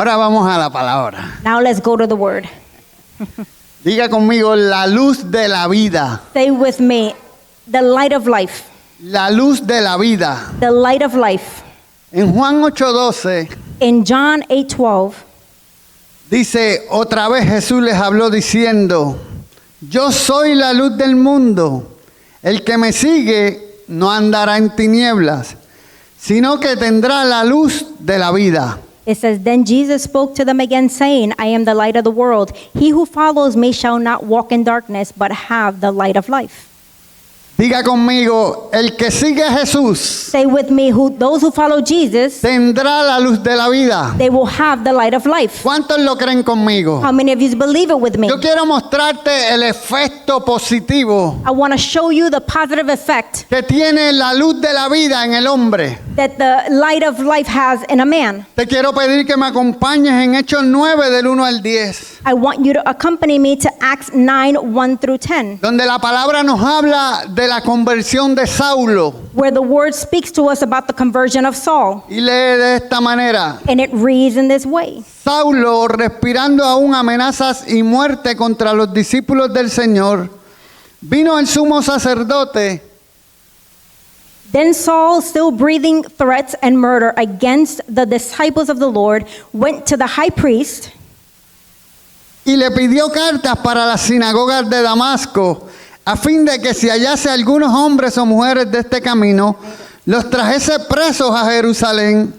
Ahora vamos a la palabra. Now let's go to the word. Diga conmigo, la luz de la vida. Say with me, the light of life. La luz de la vida. The light of life. En Juan 8:12 In John 8:12, dice, otra vez Jesús les habló diciendo, yo soy la luz del mundo. El que me sigue no andará en tinieblas, sino que tendrá la luz de la vida. it says, Then Jesus spoke to them again, saying, I am the light of the world. He who follows me shall not walk in darkness, but have the light of life. Diga conmigo, el que sigue a Jesús Say with me, those who follow Jesus, tendrá la luz de la vida. they will have the light of life. ¿Cuántos lo creen conmigo? How many of you believe it with me? Yo quiero mostrarte el efecto positivo I want to show you the positive effect que tiene la luz de la vida en el hombre. that the light of life has in a man. Te quiero pedir que me acompañes en Hechos 9 del 1 al 10, I want you to accompany me to Acts 9:1 through 10, donde la palabra nos habla de la conversión de Saulo. where the word speaks to us about the conversion of Saul. Y lee de esta manera. And it reads in this way. Saulo, respirando aún amenazas y muerte contra los discípulos del Señor, vino el sumo sacerdote Then Saul, still breathing threats and murder against the disciples of the Lord, went to the high priest y le pidió cartas para las sinagogas de Damasco, a fin de que si hallase algunos hombres o mujeres de este camino, los trajese presos a Jerusalén.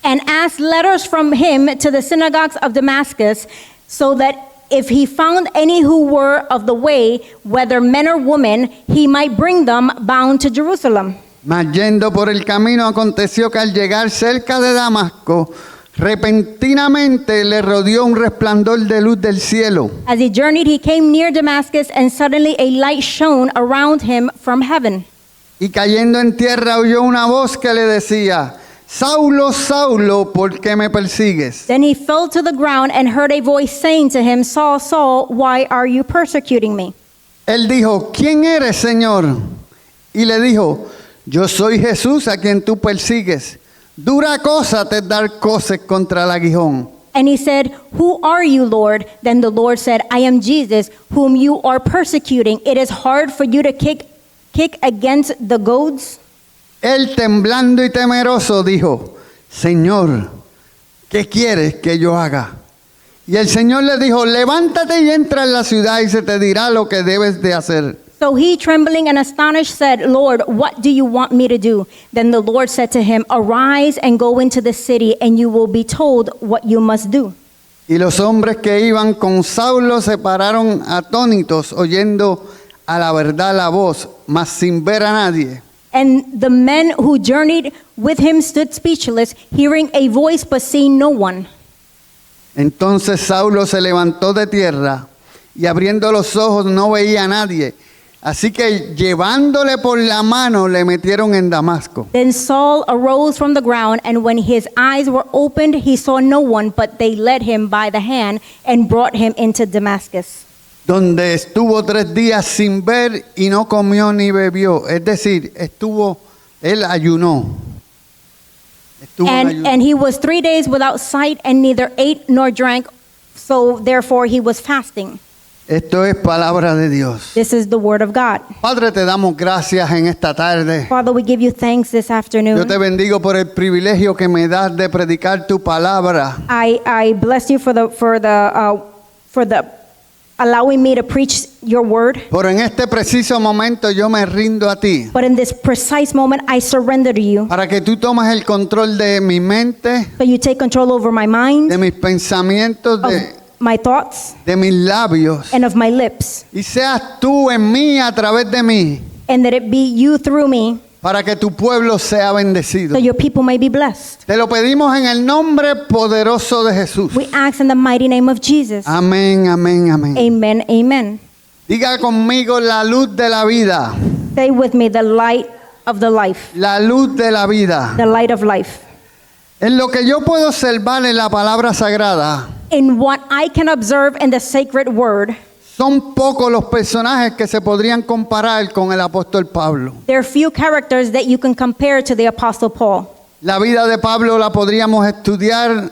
and asked letters from him to the synagogues of Damascus, so that if he found any who were of the way, whether men or women, he might bring them bound to Jerusalem. Mas yendo por el camino aconteció que al llegar cerca de Damasco, repentinamente le rodeó un resplandor de luz del cielo. As he journeyed, he came near Damascus, and suddenly a light shone around him from heaven. Y cayendo en tierra oyó una voz que le decía, Saulo, Saulo, ¿por qué me persigues? Then he fell to the ground and heard a voice saying to him, Saul, Saul, why are you persecuting me? Él dijo, ¿quién eres, Señor? Y le dijo, yo soy Jesús a quien tú persigues. Dura cosa te es dar coces contra el aguijón. And he said, Who are you, Lord? Then the Lord said, I am Jesus, whom you are persecuting. It is hard for you to kick against the goads. Él temblando y temeroso dijo, Señor, ¿qué quieres que yo haga? Y el Señor le dijo, levántate y entra en la ciudad y se te dirá lo que debes de hacer. So he, trembling and astonished, said, Lord, what do you want me to do? Then the Lord said to him, Arise and go into the city, and you will be told what you must do. Y los hombres que iban con Saulo se pararon atónitos, oyendo a la verdad la voz, mas sin ver a nadie. And the men who journeyed with him stood speechless, hearing a voice but seeing no one. Entonces Saulo se levantó de tierra y abriendo los ojos no veía a nadie. Así que llevándole por la mano le metieron en Damasco. Then Saul arose from the ground, and when his eyes were opened, he saw no one, but they led him by the hand and brought him into Damascus, Donde estuvo 3 días sin ver y no comió ni bebió. Es decir, él ayunó. and he was 3 days without sight and neither ate nor drank, so therefore he was fasting. Esto es palabra de Dios. This is the word of God. Padre, te damos gracias en esta tarde. Father, we give you thanks this Yo afternoon. te bendigo por el privilegio que me das de predicar tu palabra. I bless you for the allowing me to preach your word. Pero en este preciso momento yo me rindo a ti. But in this precise moment, I surrender to you. Para que tú tomes el control de mi mente, So you take control over my mind, de mis pensamientos, of my thoughts, de mis labios. and of my lips. Y seas tú en mí a través de mí. And that it be you through me, Para que tu pueblo sea bendecido. so your people may be blessed. Te lo pedimos en el nombre poderoso de Jesús. We ask in the mighty name of Jesus. Amén, amén, amén. Amen, amen. Diga conmigo la luz de la vida. Say with me, the light of the life. La luz de la vida. The light of life. En lo que yo puedo observar en la palabra sagrada, In what I can observe in the sacred word, son pocos los personajes que se podrían comparar con el apóstol Pablo. there are few characters that you can compare to the Apostle Paul. La vida de Pablo la podríamos estudiar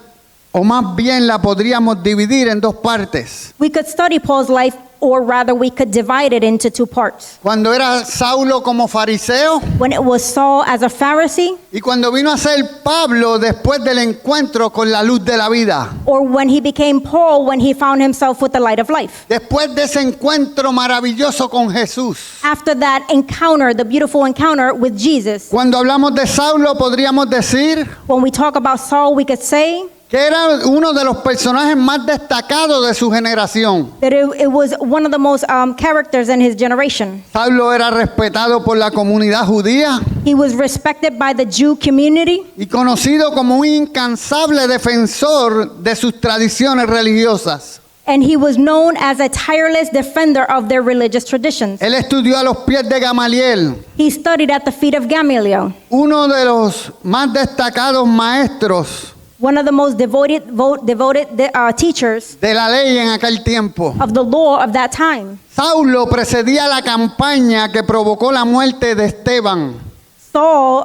o más bien la podríamos dividir en dos partes. We could study Paul's life, or rather, we could divide it into two parts. Cuando era Saulo como fariseo When it was Saul as a Pharisee, y cuando vino a ser Pablo después del encuentro con la luz de la vida. or when he became Paul when he found himself with the light of life. Después de ese encuentro maravilloso con Jesús. After that encounter, the beautiful encounter with Jesus, Cuando hablamos de Saulo podríamos decir when we talk about Saul, we could say que era uno de los personajes más destacados de su generación. that it was one of the most characters in his generation. Saulo era respetado por la comunidad judía He was respected by the Jew community, y conocido como un incansable defensor de sus tradiciones religiosas. and he was known as a tireless defender of their religious traditions. Él estudió a los pies de Gamaliel, He studied at the feet of Gamaliel, uno de los más destacados maestros one of the most devoted teachers de la ley en aquel tiempo. of the law of that time. Saulo precedía la campaña que provocó la muerte de Esteban, Saul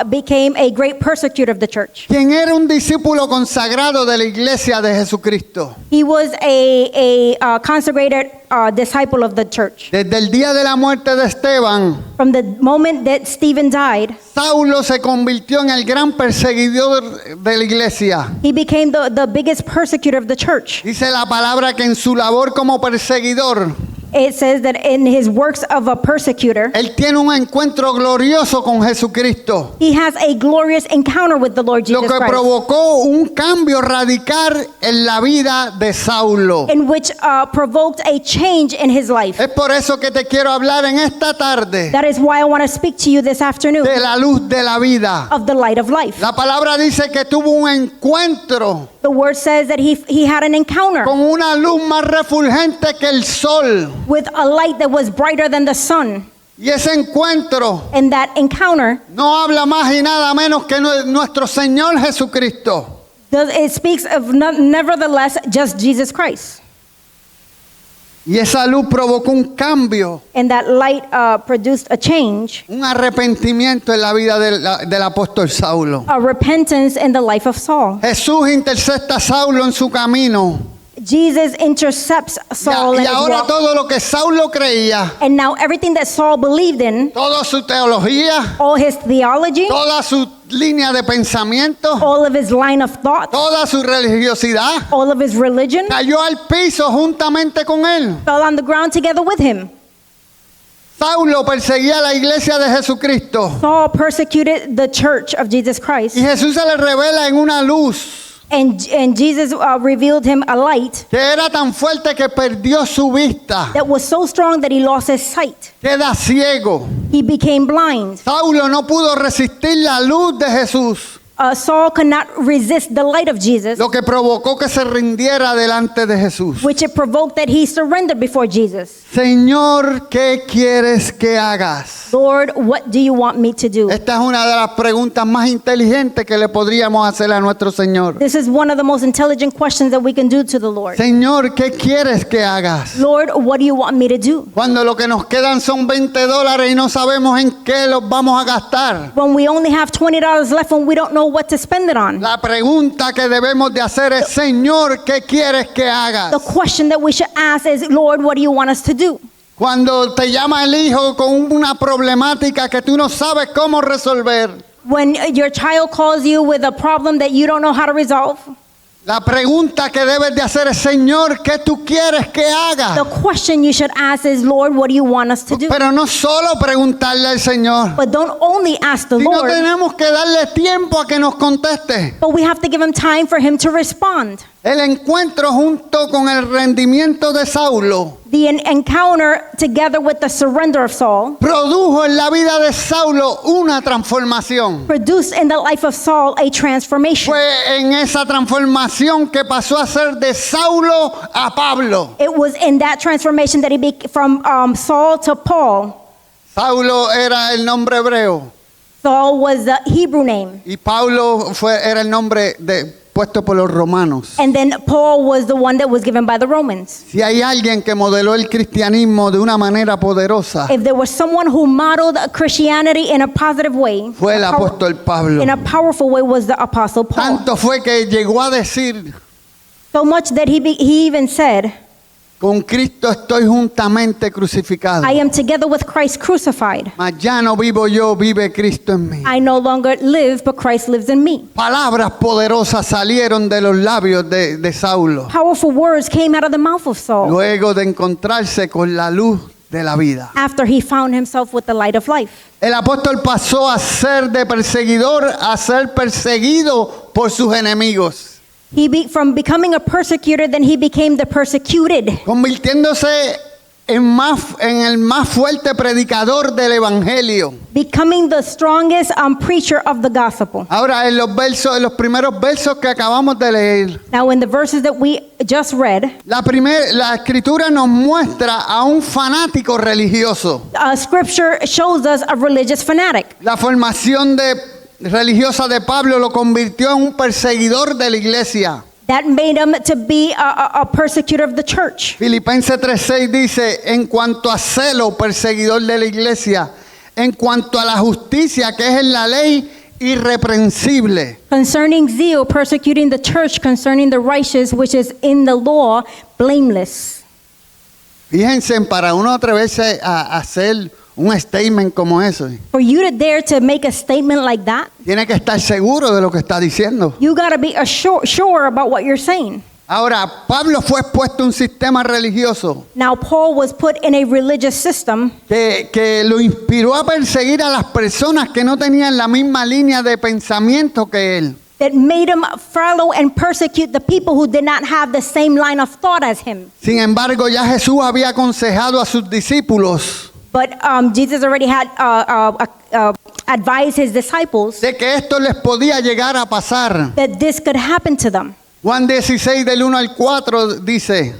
became a great persecutor of the church. quien era un discípulo consagrado de la iglesia de Jesucristo. He was a consecrated disciple of the church. Desde el día de la muerte de Esteban, From the moment that Stephen died, Saulo se convirtió en el gran perseguidor de la iglesia. he became the biggest persecutor of the church. Dice la palabra que en su labor como perseguidor, It says that in his works of a persecutor, él tiene un encuentro glorioso con Jesucristo, he has a glorious encounter with the Lord lo Jesus que Christ, provocó un cambio radical en la vida de Saulo. in which provoked a change in his life. Es por eso que te quiero hablar en esta tarde That is why I want to speak to you this afternoon de la luz de la vida. of the light of life. La palabra dice que tuvo un encuentro The word says that he had an encounter con una luz más refulgente que el sol. with a light that was brighter than the sun. Y ese encuentro And that encounter, no habla más y nada menos que nuestro Señor Jesucristo. it speaks of nevertheless just Jesus Christ. Y esa luz provocó un cambio, And that light produced a change, un arrepentimiento en la vida del apóstol Saulo. a repentance in the life of Saul. Jesús intercepta a Saulo en su camino. Jesus intercepts Saul in Y his ahora walk. todo lo que Saulo creía, And now everything that Saul believed in, toda su teología, all his theology, toda su línea de pensamiento, all of his line of thought, toda su religiosidad, all of his religion, cayó al piso juntamente con él. fell on the ground together with him. Saulo perseguía a la iglesia de Jesucristo. Saul persecuted the church of Jesus Christ. Y Jesús se le revela en una luz And Jesus revealed him a light que era tan fuerte que perdió su vista. that was so strong that he lost his sight. Queda ciego. He became blind. Saulo no pudo resistir la luz de Jesús, Saul could not resist the light of Jesus, lo que provocó que se rindiera delante de Jesús. which it provoked that he surrendered before Jesus. Señor, ¿qué quieres que hagas? Lord, what do you want me to do? Esta es una de las preguntas más inteligentes que le podríamos hacer a nuestro Señor. This is one of the most intelligent questions that we can do to the Lord. Señor, ¿qué quieres que hagas? Lord, what do you want me to do? Cuando lo que nos quedan son $20 y no sabemos en qué los vamos a gastar. When we only have $20 left and we don't know what to spend it on. La pregunta que debemos de hacer es, Señor, ¿qué quieres que hagas? The question that we should ask is, Lord, what do you want us to do? Cuando te llama el hijo con una problemática que tú no sabes cómo resolver, When your child calls you with a problem that you don't know how to resolve, la pregunta que debes de hacer es, Señor, ¿qué tú quieres que haga? the question you should ask is, Lord, what do you want us to do? Pero no solo preguntarle al Señor, But don't only ask the sino Lord, tenemos que darle tiempo a que nos conteste. but we have to give him time for him to respond. El encuentro junto con el rendimiento de Saulo The encounter together with the surrender of Saul produjo en la vida de Saulo una transformación. produced in the life of Saul a transformation. Fue en esa transformación que pasó a ser de Saulo a Pablo. It was in that transformation that he became from Saul to Paul. Saulo era el nombre hebreo Saul was the Hebrew name, y Pablo era el nombre de puesto por los romanos. And then Paul was the one that was given by the Romans. Si hay alguien que modeló el cristianismo de una manera poderosa, If there was someone who modeled Christianity in a positive way, fue el apóstol Pablo. in a powerful way, was the Apostle Paul. Tanto fue que llegó a decir, So much that he even said, con Cristo estoy juntamente crucificado. I am together with Christ crucified. Mas ya no vivo yo, vive Cristo en mí. I no longer live, but Christ lives in me. Palabras poderosas salieron de los labios de Saulo, Powerful words came out of the mouth of Saul luego de encontrarse con la luz de la vida. after he found himself with the light of life. El apóstol pasó a ser de perseguidor a ser perseguido por sus enemigos, From becoming a persecutor, then he became the persecuted, convirtiéndose en el más fuerte predicador del evangelio. becoming the strongest preacher of the gospel. Ahora en los primeros versos que acabamos de leer, Now, in the verses that we just read, la escritura nos muestra a un fanático religioso. Scripture shows us a religious fanatic. La formación religiosa de Pablo lo convirtió en un perseguidor de la iglesia. That made him to be a persecutor of the church. Filipenses 3:6 dice, en cuanto a celo, perseguidor de la iglesia, en cuanto a la justicia que es en la ley, irreprensible. Concerning zeal, persecuting the church, concerning the righteous, which is in the law, blameless. Fíjense, para uno atreverse a hacer un statement como eso, For you to dare to make a statement like that, tiene que estar seguro de lo que está diciendo. you got to be sure about what you're saying. Ahora, Pablo fue expuesto a un sistema religioso Now, Paul was put in a religious system que lo inspiró a perseguir a las personas que no tenían la misma línea de pensamiento que él. that made him follow and persecute the people who did not have the same line of thought as him. Sin embargo, ya Jesús había aconsejado a sus discípulos But Jesus already had advised his disciples de que esto les podía llegar a pasar. that this could happen to them. Juan 16 del 1 al 4 dice,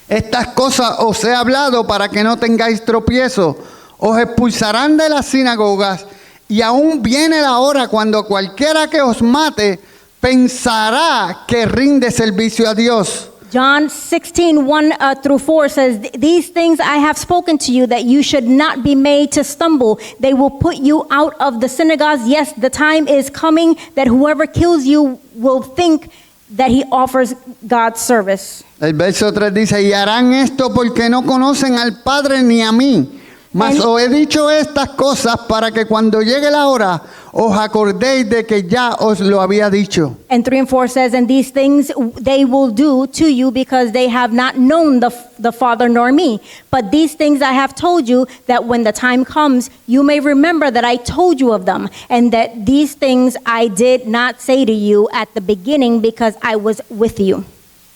estas cosas os he hablado para que no tengáis tropiezo, os expulsarán de las sinagogas y aún viene la hora cuando cualquiera que os mate pensará que rinde servicio a Dios. John 16:1-4 says, these things I have spoken to you, that you should not be made to stumble. They will put you out of the synagogues. Yes, the time is coming that whoever kills you will think that he offers God's service. El verso 3 dice, y harán esto porque no conocen al Padre ni a mí. Mas os he dicho estas cosas para que cuando llegue la hora os acordéis de que ya os lo había dicho. And 3 and 4 says, and these things they will do to you because they have not known the Father nor me. But these things I have told you, that when the time comes, you may remember that I told you of them, and that these things I did not say to you at the beginning because I was with you.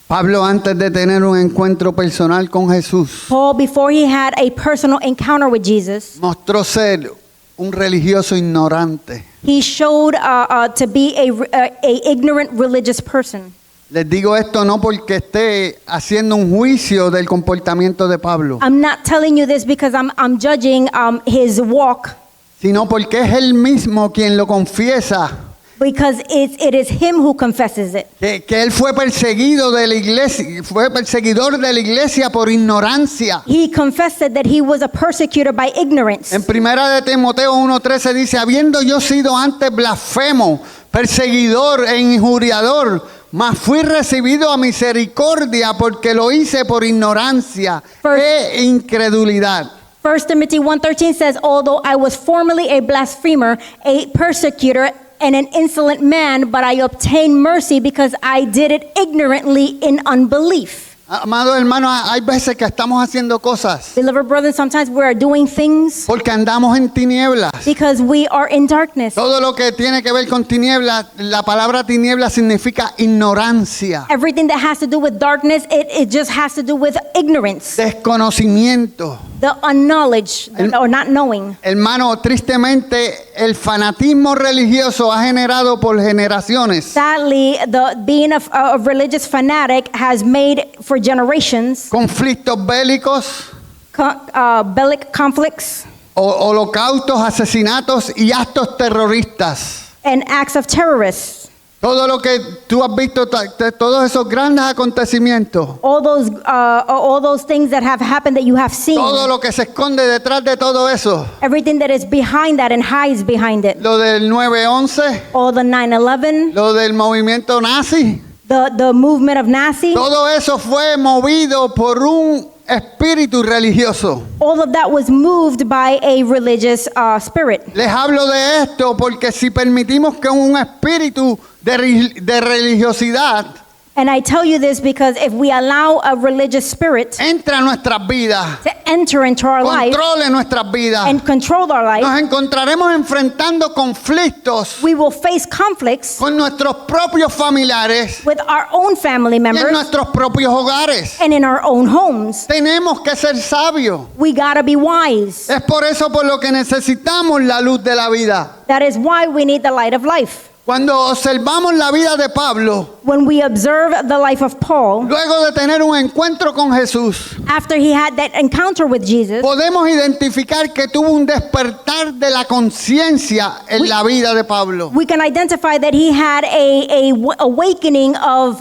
Pablo, antes de tener un encuentro personal con Jesús, Paul, before he had a personal encounter with Jesus, mostró ser un religioso ignorante. he showed to be a ignorant religious person. Les digo esto no porque esté haciendo un juicio del comportamiento de Pablo, I'm not telling you this because I'm judging his walk, sino porque es él mismo quien lo confiesa, because it is him who confesses it. que él fue perseguido de la iglesia, fue perseguidor de la iglesia por ignorancia. He confessed that he was a persecutor by ignorance. En primera de Timoteo 1:13 dice, habiendo yo sido antes blasfemo, perseguidor e injuriador, mas fui recibido a misericordia porque lo hice por ignorancia e incredulidad. 1 Timothy 1:13 says, although I was formerly a blasphemer, a persecutor, and an insolent man, but I obtained mercy because I did it ignorantly in unbelief. Amados hermanos, hay veces que estamos haciendo cosas Beloved brothers, sometimes we are doing things porque andamos en tinieblas. because we are in darkness. Todo lo que tiene que ver con tinieblas, la palabra tinieblas significa ignorancia, Everything that has to do with darkness, it just has to do with ignorance, desconocimiento. the unknowledge, or not knowing. Hermano, tristemente el fanatismo religioso ha generado por generaciones Sadly, being a religious fanatic has made for generations conflictos bélicos, bellic conflicts holocaustos, asesinatos y actos terroristas. and acts of terrorists. Todo lo que tú has visto, todos esos grandes acontecimientos, all those things that have happened that you have seen, todo lo que se esconde detrás de todo eso, everything that is behind that and hides behind it, lo del 9/11, all the 9/11, lo del movimiento nazi, the movement of Nazi, todo eso fue movido por un espíritu religioso. all of that was moved by a religious spirit. Les hablo de esto porque si permitimos que un espíritu de religiosidad And I tell you this because if we allow a religious spirit entre a nuestras vidas, to enter into our life controle nuestras vidas, and control our life, nos encontraremos enfrentando conflictos we will face conflicts con nuestros propios familiares with our own family y en members nuestros propios hogares. and in our own homes. Tenemos que ser sabios. We gotta be wise. Es por eso por lo que necesitamos la luz de la vida. That is why we need the light of life. Cuando observamos la vida de Pablo, When we observe the life of Paul, luego de tener un encuentro con Jesús, after he had that encounter with Jesus, podemos identificar que tuvo un despertar de la conciencia en la vida de Pablo. we can identify that he had a awakening of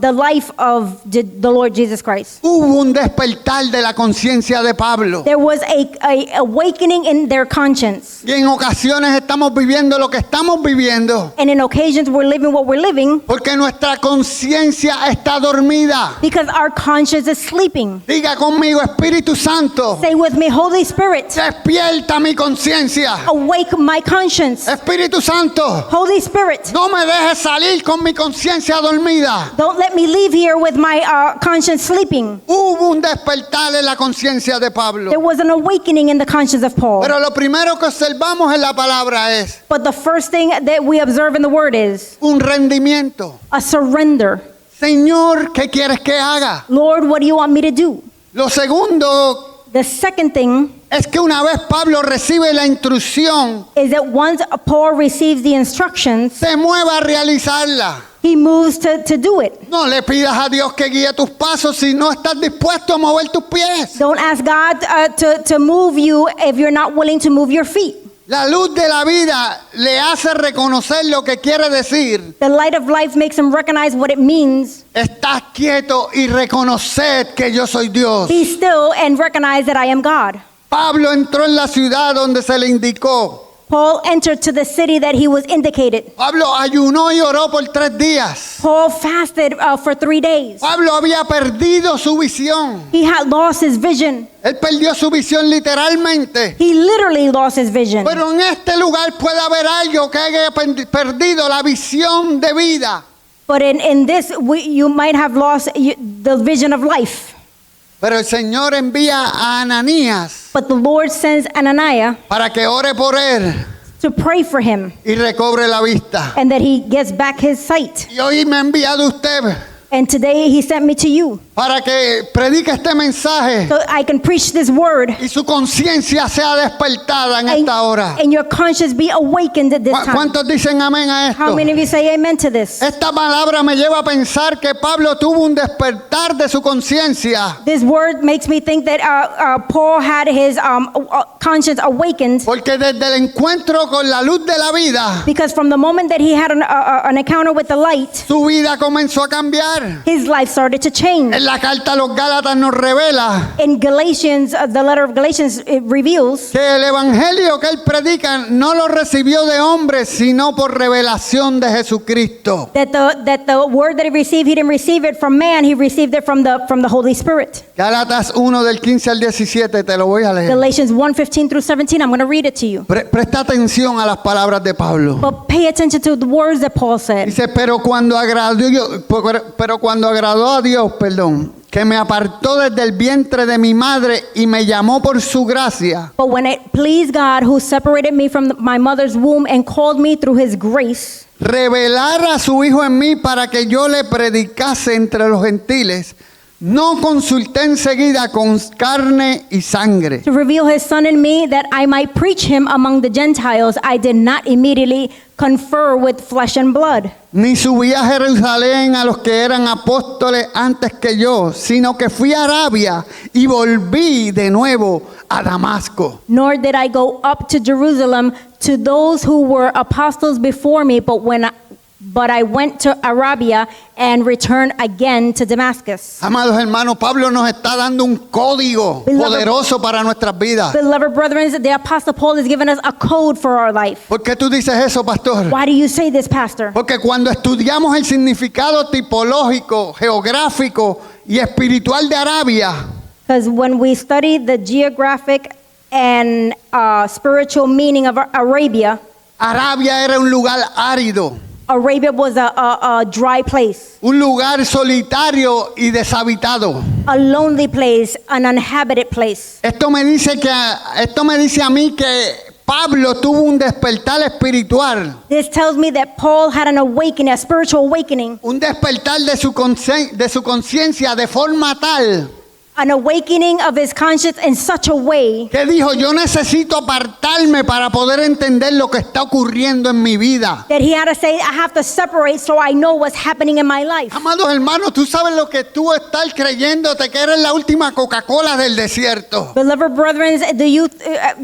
the life of the Lord Jesus Christ. Hubo un despertar de la conciencia de Pablo. There was a awakening in their conscience. Y en ocasiones estamos viviendo lo que estamos viviendo And in occasions we're living what we're living porque nuestra conciencia está dormida. because our conscience is sleeping. Diga conmigo, Espíritu Santo, Say with me, Holy Spirit, despierta mi conciencia. awake my conscience. Espíritu Santo, Holy Spirit, no me dejes salir con mi conciencia dormida. don't let me leave here with my conscience sleeping. Hubo un despertar en la conciencia de Pablo. There was an awakening in the conscience of Paul. Pero lo primero que observamos en la palabra es But the first thing that we observe in the word is un rendimiento. a surrender. Señor, ¿qué quieres que haga? Lord, what do you want me to do? Lo segundo The second thing es que una vez Pablo recibe la instrucción, is that once Paul receives the instructions, se mueva a realizarla. he moves to do it. No le pidas a Dios que guíe tus pasos si no estás dispuesto a mover tus pies. Don't ask God to move you if you're not willing to move your feet. La luz de la vida le hace reconocer lo que quiere decir. The light of life makes him recognize what it means. Estás quieto y reconoced que yo soy Dios. Be still and recognize that I am God. Pablo entró en la ciudad donde se le indicó. Paul entered to the city that he was indicated. Pablo ayunó y oró por 3 días. Paul fasted for 3 days. Pablo había perdido su visión. He had lost his vision. Él perdió su visión literalmente. He literally lost his vision. Pero en este lugar puede haber algo que haya perdido la visión de vida. But in this, you might have lost the vision of life. Pero el Señor envía a Ananías But the Lord sends Ananias para que ore por él to pray for him y recobre la vista. and that he gets back his sight. Y hoy me ha enviado usted And today he sent me to you para que predique este mensaje so I can preach this word y su conciencia sea despertada en esta hora. and your conscience be awakened at this time. ¿Cuántos dicen amén a How esto? many of you say amen to this? Esta palabra me lleva a pensar que Pablo tuvo un despertar de su conciencia, This word makes me think that Paul had his conscience awakened porque desde el encuentro con la luz de la vida, because from the moment that he had an encounter with the light, su vida comenzó a cambiar. his life started to change. En la carta a los Gálatas nos revela In Galatians, the letter of Galatians, it reveals que el evangelio que él predica no lo recibió de hombres, sino por revelación de Jesucristo. that the word that he received, he didn't receive it from man, he received it from the Holy Spirit. Gálatas 1 del 15 al 17, te lo voy a leer. Galatians 1:15 through 17, I'm going to read it to you. Presta atención a las palabras de Pablo. But pay attention to the words that Paul said. Dice, pero cuando agradó a Dios, que me apartó desde el vientre de mi madre y me llamó por su gracia, But when it pleased God, who separated me from my mother's womb and called me through his grace, revelar a su Hijo en mí para que yo le predicase entre los gentiles, no consulté enseguida con carne y sangre, to reveal his son in me that I might preach him among the Gentiles, I did not immediately confer with flesh and blood. ni subí a Jerusalén a los que eran apóstoles antes que yo, sino que fui a Arabia y volví de nuevo a Damasco. Nor did I go up to Jerusalem to those who were apostles before me, but when but I went to Arabia and returned again to Damascus. Amados hermanos, Pablo nos está dando un código poderoso para nuestras vidas. Beloved brethren, the Apostle Paul has given us a code for our life. ¿Por qué tú dices eso, pastor? Why do you say this, Pastor? Porque cuando estudiamos el significado tipológico, geográfico y espiritual de Arabia, Because when we study the geographic and spiritual meaning of Arabia, Arabia era un lugar árido, Arabia was a dry place, un lugar solitario y deshabitado. a lonely place, an uninhabited place. Esto me dice a mí que Pablo tuvo un despertar espiritual, This tells me that Paul had an awakening, a spiritual awakening, un despertar de su conciencia de forma tal an awakening of his conscience in such a way que dijo, yo necesito apartarme para poder entender lo que está ocurriendo en mi vida. that he had to say, I have to separate so I know what's happening in my life. Amados hermanos, tú sabes lo que tú estás creyéndote que eres la última Coca-Cola del desierto. Beloved brethren, do you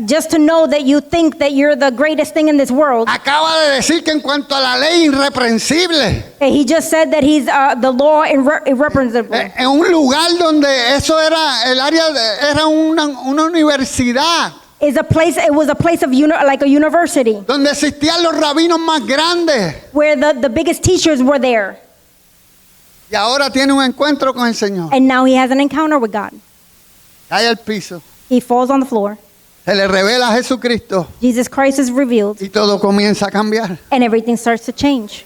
just to know that you think that you're the greatest thing in this world? Acaba de decir que en cuanto a la ley irreprensible, He just said that he's the law irrepressible. en un lugar donde eso era el área, era una universidad, It was a place of like a university donde existían los rabinos más grandes. where the biggest teachers were there. Y ahora tiene un encuentro con el Señor. And now he has an encounter with God. Cae al piso, He falls on the floor. se le revela a Jesucristo Jesus Christ is revealed y todo comienza a cambiar. and everything starts to change.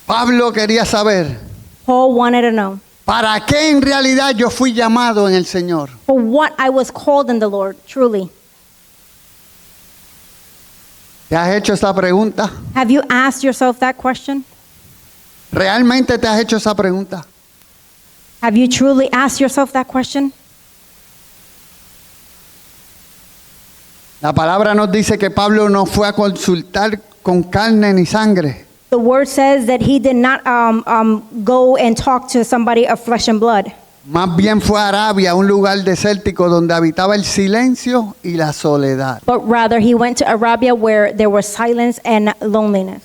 Pablo quería saber, Paul wanted to know ¿para qué en realidad yo fui llamado en el Señor? for what I was called in the Lord, truly. ¿Te has hecho esa pregunta? Have you asked yourself that question? ¿Realmente te has hecho esa pregunta? Have you truly asked yourself that question? La palabra nos dice que Pablo no fue a consultar con carne ni sangre, The word says that he did not go and talk to somebody of flesh and blood, más bien fue a Arabia, un lugar desértico donde habitaba el silencio y la soledad. but rather he went to Arabia where there was silence and loneliness.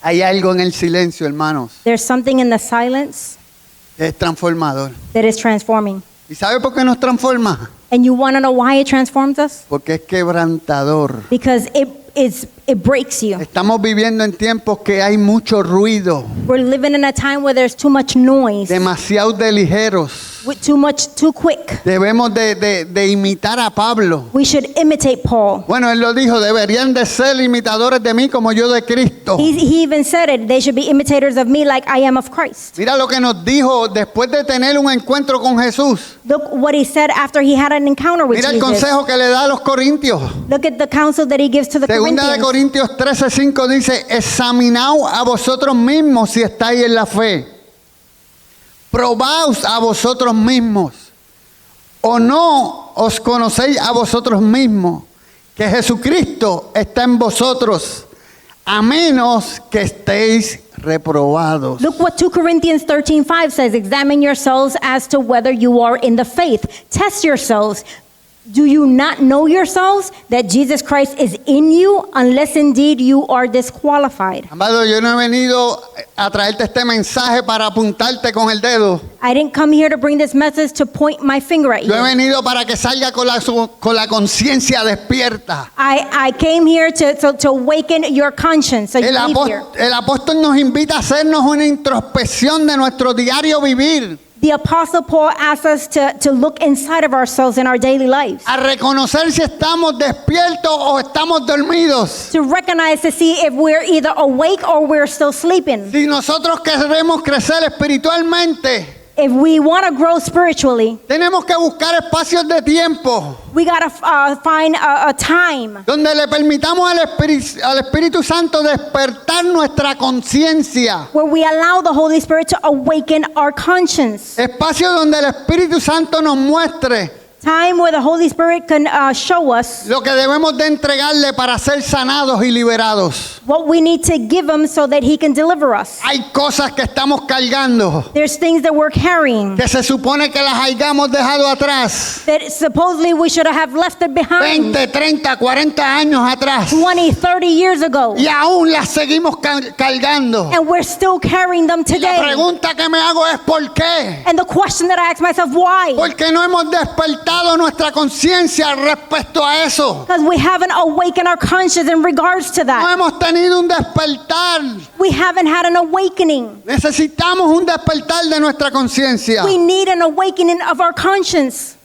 Hay algo en el silencio, hermanos, There's something in the silence que es transformador. that is transforming. ¿Y sabe por qué nos transforma? And you want to know why it transforms us? Porque es quebrantador. Because it breaks you. Estamos viviendo en tiempos que hay mucho ruido, We're living in a time where there's too much noise, demasiado de ligeros. with too quick. Debemos de imitar a Pablo. We should imitate Paul. Bueno, él lo dijo, deberían de ser imitadores de mí como yo de Cristo. He even said it. They should be imitators of me like I am of Christ. Mira lo que nos dijo después de tener un encuentro con Jesús. Look what he said after he had an encounter with Mira el Jesus. consejo que le da a los corintios. Look at the counsel that he gives to the Segunda de Corinthians. Corintios 13:5 dice, examinaos a vosotros mismos si estáis en la fe. Probaos a vosotros mismos. ¿O no os conocéis a vosotros mismos que Jesucristo está en vosotros, a menos que estéis reprobados? Look what 2 Corinthians 13:5 says. Examine yourselves as to whether you are in the faith. Test yourselves. Do you not know yourselves that Jesus Christ is in you, unless indeed you are disqualified? Amado, yo no he venido a traerte este mensaje para apuntarte con el dedo. I didn't come here to bring this message to point my finger at Yo he you. venido para que salga con la conciencia despierta. I came here to awaken your conscience. So you leave here. El apóstol nos invita a hacernos una introspección de nuestro diario vivir, The Apostle Paul asks us to look inside of ourselves in our daily lives, a reconocer si estamos despiertos o estamos dormidos. to recognize, to see if we're either awake or we're still sleeping. Si nosotros queremos crecer espiritualmente, If we want to grow spiritually, tenemos que buscar espacios de tiempo we got to find a time donde le permitamos al Espíritu Santo despertar nuestra conciencia. where we allow the Holy Spirit to awaken our conscience. Espacio donde el Espíritu Santo nos muestre Time where the Holy Spirit can show us lo que debemos de entregarle para ser sanados y liberados. what we need to give him so that he can deliver us. Hay cosas que estamos cargando There's things that we're carrying que se supone que las hayamos dejado atrás that supposedly we should have left it behind 20, 30, 40 años atrás 20, 30 years ago. y aún las seguimos cargando. And we're still carrying them Y la today. pregunta que me hago es ¿por qué? And the question that I ask myself, why? Porque no hemos despertado nuestra conciencia respecto a eso. Because we haven't awakened our conscience in regards to No that. hemos tenido un despertar. We haven't had an awakening. Necesitamos un despertar de nuestra conciencia. We need an awakening of our conscience.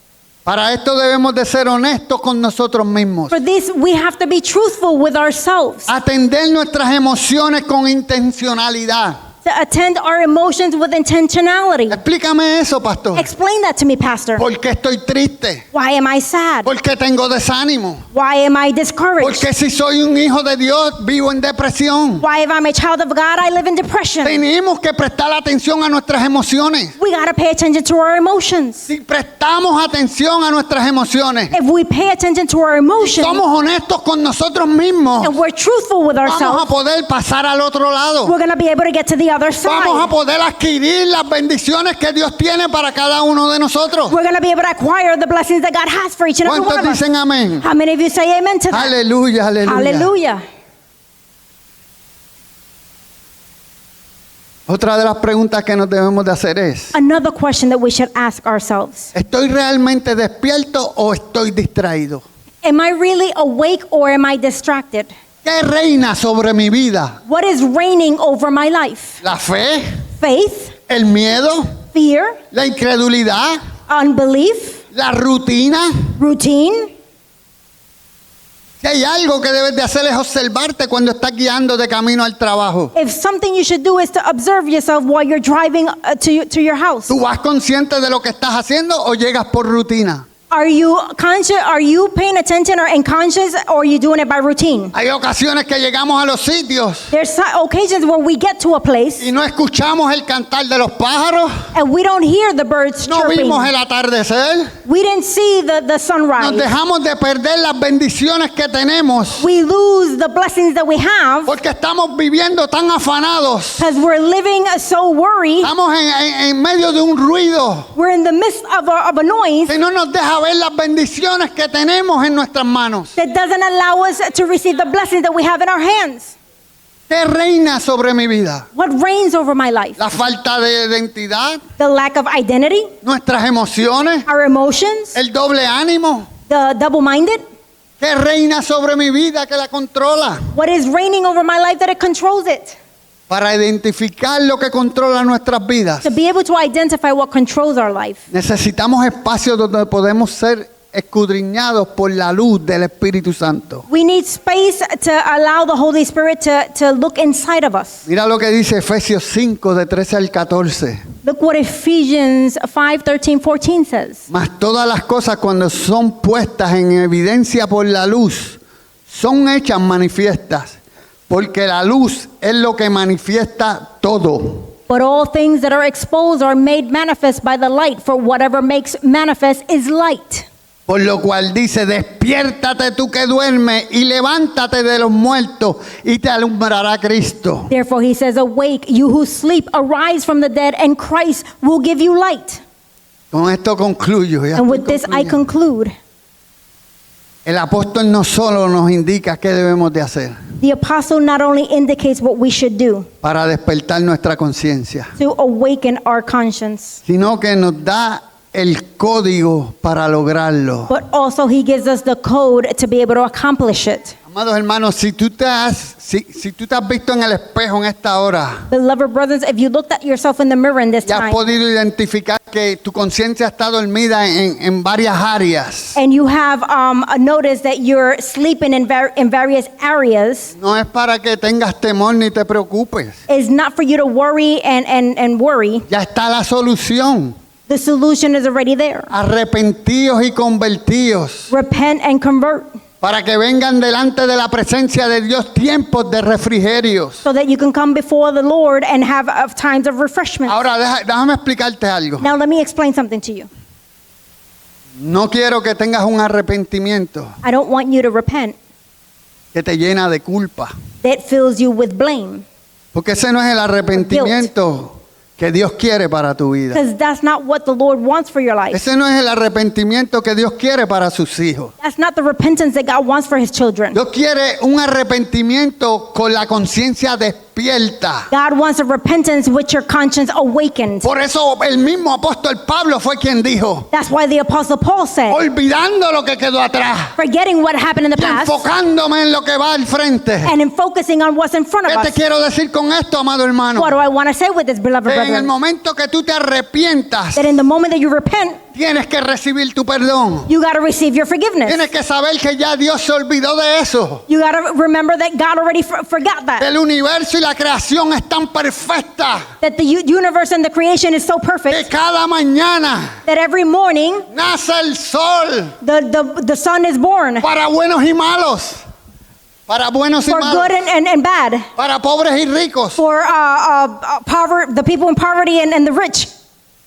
Para esto debemos de ser honestos con nosotros mismos. For this, we have to be truthful with ourselves. Atender nuestras emociones con intencionalidad. To attend our emotions with intentionality. Explícame eso, pastor. Explain that to me, Pastor. ¿Por qué estoy triste? Why am I sad? ¿Por qué tengo desánimo? Why am I discouraged? Porque si soy un hijo de Dios, vivo en depresión. Why, if I'm a child of God, I live in depression? Tenemos que prestar atención a nuestras emociones. We got to pay attention to our emotions. Si prestamos atención a nuestras emociones, If we pay attention to our emotions somos honestos con nosotros mismos, and we're truthful with vamos a ourselves, poder pasar al otro lado. we're going to be able to get to the other Vamos a side. poder adquirir las bendiciones que Dios tiene para cada uno de nosotros. We're going to be able to acquire the blessings that God has for each and every one ¿Cuántos of us. dicen amén? How many of you say amen to that? Aleluya, aleluya. Hallelujah. Otra de las preguntas que nos debemos de hacer es, Another question that we should ask ourselves. ¿estoy realmente despierto o estoy distraído? Am I really awake or am I distracted? ¿Qué reina sobre mi vida? What is reigning over my life? ¿La fe? Faith, ¿El miedo? fear, ¿La incredulidad? unbelief, ¿La rutina? routine? Si hay algo que debes de hacer es observarte cuando estás guiando de camino al trabajo. If something you should do is to observe yourself while you're driving to your house. ¿Tú vas consciente de lo que estás haciendo o llegas por rutina? Are you conscious? Are you paying attention and conscious, or are you doing it by routine? Hay ocasiones que llegamos a los sitios There's occasions where we get to a place y no escuchamos el cantar de los pájaros, and we don't hear the birds no chirping. vimos el atardecer, We didn't see the nos sunrise. dejamos de perder las bendiciones que tenemos We lose the blessings that we have porque estamos viviendo tan afanados, because we're living so worried. estamos en medio de un ruido We're in the midst of a noise que no nos deja ver las bendiciones que tenemos en nuestras manos. that doesn't allow us to receive the blessings that we have in our hands. ¿Qué reina sobre mi vida? What reigns over my life? La falta de identidad, The lack of identity, nuestras emociones, our emotions, el doble ánimo. the double-minded. ¿Qué reina sobre mi vida que la controla? What is reigning over my life that it controls it? Para identificar lo que controla nuestras vidas, To be able to identify what controls our life, necesitamos espacios donde podemos ser escudriñados por la luz del Espíritu Santo. we need space to allow the Holy Spirit to look inside of us. Mira lo que dice Efesios 5, de 13 al 14. Look what Ephesians 5:13-14 says. Mas todas las cosas cuando son puestas en evidencia por la luz, son hechas manifiestas, porque la luz es lo que manifiesta todo. But all things that are exposed are made manifest by the light, for whatever makes manifest is light. Por lo cual dice, despiértate tú que duermes y levántate de los muertos y te alumbrará Cristo. Therefore he says, awake, you who sleep, arise from the dead, and Christ will give you light. Con esto concluyo. Ya And estoy with this I concluyendo. conclude. El apóstol no solo nos indica qué debemos de hacer The apostle not only indicates what we should do para despertar nuestra conciencia, to awaken our conscience, sino que nos da el código para lograrlo. but also he gives us the code to be able to accomplish it. Amados hermanos, si tú te has visto en el espejo en esta hora, Beloved brothers, if you looked at yourself in the mirror in this ya has time, podido identificar que tu conciencia está dormida en varias áreas. and you have noticed that you're sleeping in various areas, No es para que tengas temor ni te preocupes. it's not for you to worry and worry. Ya está la solución. The solution is already there. Arrepentidos y convertidos, Repent and convert para que vengan delante de la presencia de Dios tiempos de refrigerios. so that you can come before the Lord and have times of refreshment. Ahora déjame explicarte algo. Now let me explain something to you. No quiero que tengas un arrepentimiento I don't want you to repent que te llena de culpa. that fills you with blame. Porque ese no es el arrepentimiento que Dios quiere para tu vida. Because that's not what the Lord wants for your life. Ese no es el arrepentimiento que Dios quiere para sus hijos. That's not the repentance that God wants for his children. Dios quiere un arrepentimiento con la conciencia despierta. God wants a repentance with your conscience awakened. Por eso el mismo apóstol Pablo fue quien dijo, That's why the Apostle Paul said, olvidando lo que quedó atrás forgetting what happened in the y past enfocándome en lo que va al frente. and in focusing on what's in front of ¿Qué te us. quiero decir con esto, amado hermano? What do I want to say with this, beloved Que en el brethren? momento que tú te arrepientas, That in the moment that you repent, tienes que recibir tu perdón. you got to receive your forgiveness. Tienes que saber que ya Dios se olvidó de eso. You got to remember that God already forgot that. El universo y la creación están perfectas. That the universe and the creation is so Que perfect cada mañana that every morning nace el sol the sun is born para buenos y malos. Para buenos y for malos. good and bad, Para pobres y ricos. for the people in poverty and the rich.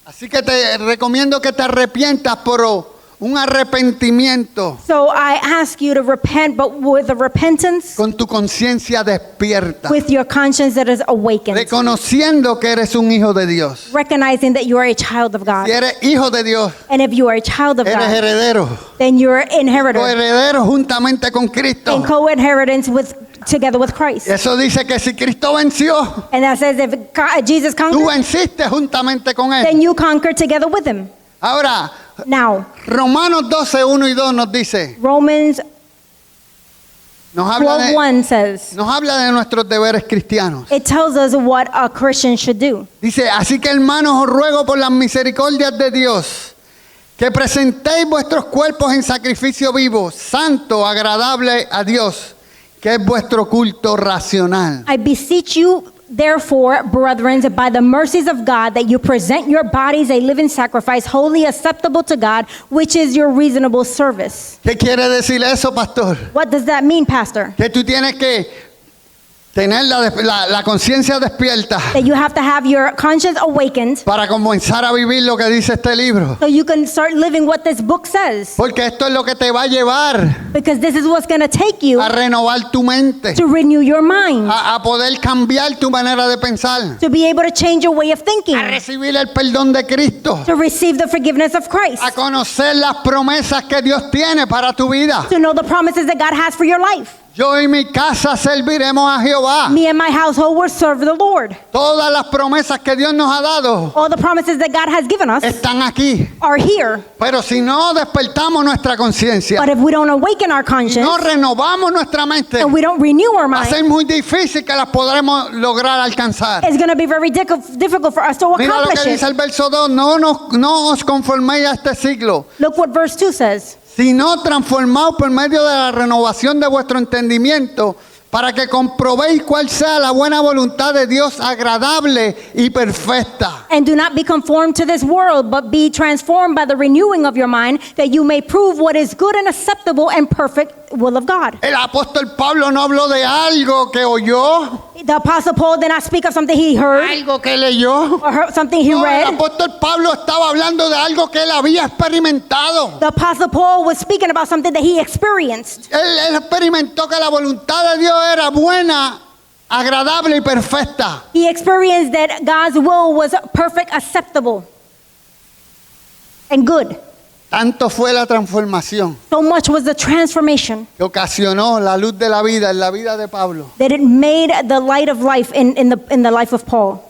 Así que te recomiendo que te arrepientas por un arrepentimiento So I ask you to repent, but with a repentance, con tu conciencia despierta. with your conscience that is awakened, Reconociendo que eres un hijo de Dios. recognizing that you are a child of God. Si eres hijo de Dios, And if you are a child of eres God, heredero. then you're inheritor Coheredero juntamente con Cristo. in co-inheritance together with Christ. Eso dice que si Cristo venció, And that says if Jesus tú conquered, venciste juntamente con Él. then you conquer together with him. Ahora, Now, Romanos 12, 1 y 2 nos dice, Romans nos habla 12:1 says, nos habla de nuestros deberes cristianos. it tells us what a Christian should do. Dice, así que hermanos, os ruego por las misericordias de Dios, que presentéis vuestros cuerpos en sacrificio vivo, santo, agradable a Dios, que es vuestro culto racional. I beseech you, therefore, brethren, by the mercies of God, that you present your bodies a living sacrifice, wholly acceptable to God, which is your reasonable service. ¿Qué quiere decir eso, pastor? What does that mean, Pastor? Que tú tienes que tener la conciencia despierta That you have to have your conscience awakened para comenzar a vivir lo que dice este libro. so you can start living what this book says. Porque esto es lo que te va a llevar Because this is what's going to take you a renovar tu mente, to renew your mind, a poder cambiar tu manera de pensar, to be able to change your way of thinking, a recibir el perdón de Cristo, to receive the forgiveness of Christ, a conocer las promesas que Dios tiene para tu vida. to know the promises that God has for your life. Yo y mi casa serviremos a Jehová. Me and my household will serve the Lord. Todas las promesas que Dios nos ha dado All the promises that God has given us están aquí. are here. Pero si no despertamos nuestra conciencia, But if we don't awaken our conscience no renovamos nuestra mente, and we don't renew our va a mind, ser muy difícil que las podremos lograr alcanzar. it's going to be very difficult for us to Mira lo accomplish que dice it. el verso 2, no os conforméis a este siglo, Look what verse 2 says. sino transformaos por medio de la renovación de vuestro entendimiento, para que comprobéis cuál sea la buena voluntad de Dios, agradable y perfecta. And do not be conformed to this world, but be transformed by the renewing of your mind, that you may prove what is good and acceptable and perfect will of God. El apóstol Pablo no habló de algo que oyó, The Apostle Paul did not speak of something he heard algo que leyó. or heard something he No, el read. apóstol Pablo estaba hablando de algo que él había experimentado. The Apostle Paul was speaking about something that he experienced. Él experimentó que la voluntad de Dios era buena, agradable y perfecta. He experienced that God's will was perfect, acceptable, and good. Tanto fue la transformación So much was the transformation que ocasionó la luz de la vida en la vida de Pablo, that it made the light of life in the life of Paul.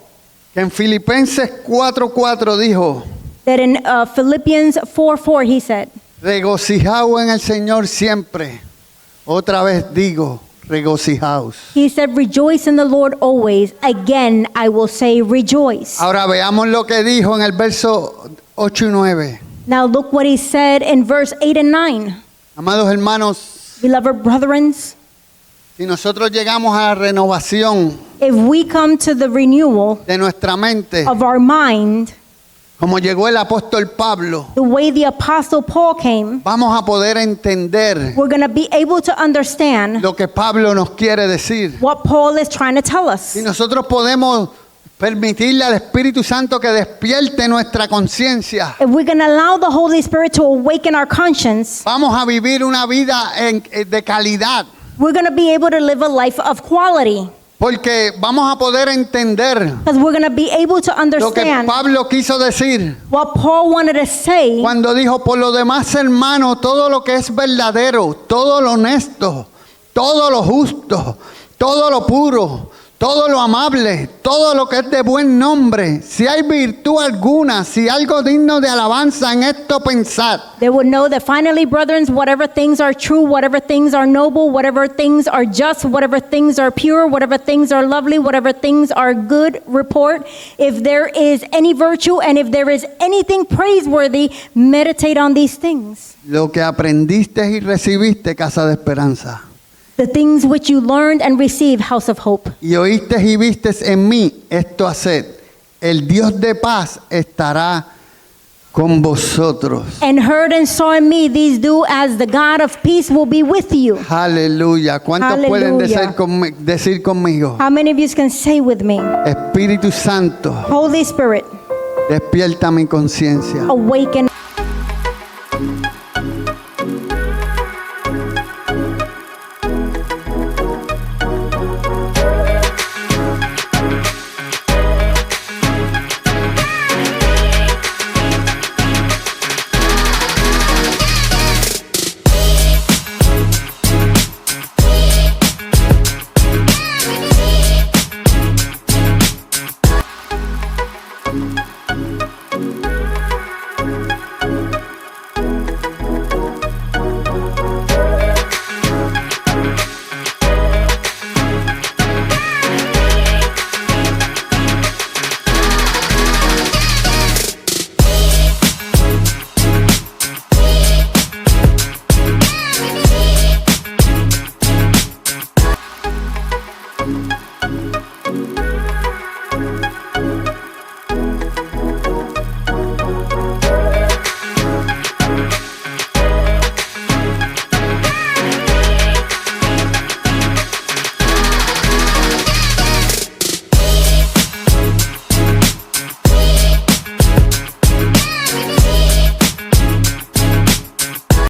que en Filipenses 4:4 dijo, That in Philippians 4:4 he said, regocijaos en el Señor siempre. Otra vez digo, regocijaos. he said, rejoice in the Lord always. Again, I will say rejoice. Ahora veamos lo que dijo en el verso 8 y 9. Now look what he said in verse 8 and 9. Amados hermanos, Beloved brethren, si nosotros llegamos a la renovación if we come to the renewal de nuestra mente, of our mind, como llegó el apóstol Pablo, the way the Apostle Paul came, vamos a poder entender we're going to be able to understand lo que Pablo nos quiere decir. what Paul is trying to tell us. Si nosotros podemos permitirle al Espíritu Santo que despierte nuestra conciencia, if we're going to allow the Holy Spirit to awaken our conscience, vamos a vivir una vida de calidad. we're going to be able to live a life of quality. Porque vamos a poder entender Because we're going to be able to lo que understand Pablo quiso decir what Paul wanted to say cuando dijo, por lo demás, hermano, todo lo que es verdadero, todo lo honesto, todo lo justo, todo lo puro, todo lo amable, todo lo que es de buen nombre, si hay virtud alguna, si algo digno de alabanza, en esto pensad. they would know that finally, brethren, whatever things are true, whatever things are noble, whatever things are just, whatever things are pure, whatever things are lovely, whatever things are good report, if there is any virtue and if there is anything praiseworthy, meditate on these things. Lo que aprendiste y recibiste, Casa de Esperanza, The things which you learned and received, House of Hope. y oíste y vistes en mí, esto haced. El Dios de paz estará con vosotros. And heard and saw in me, these do, as the God of peace will be with you. Aleluya. ¿Cuántos pueden Aleluya. decir conmigo? How many of you can say with me, Espíritu Santo, Holy Spirit, despierta mi conciencia. awaken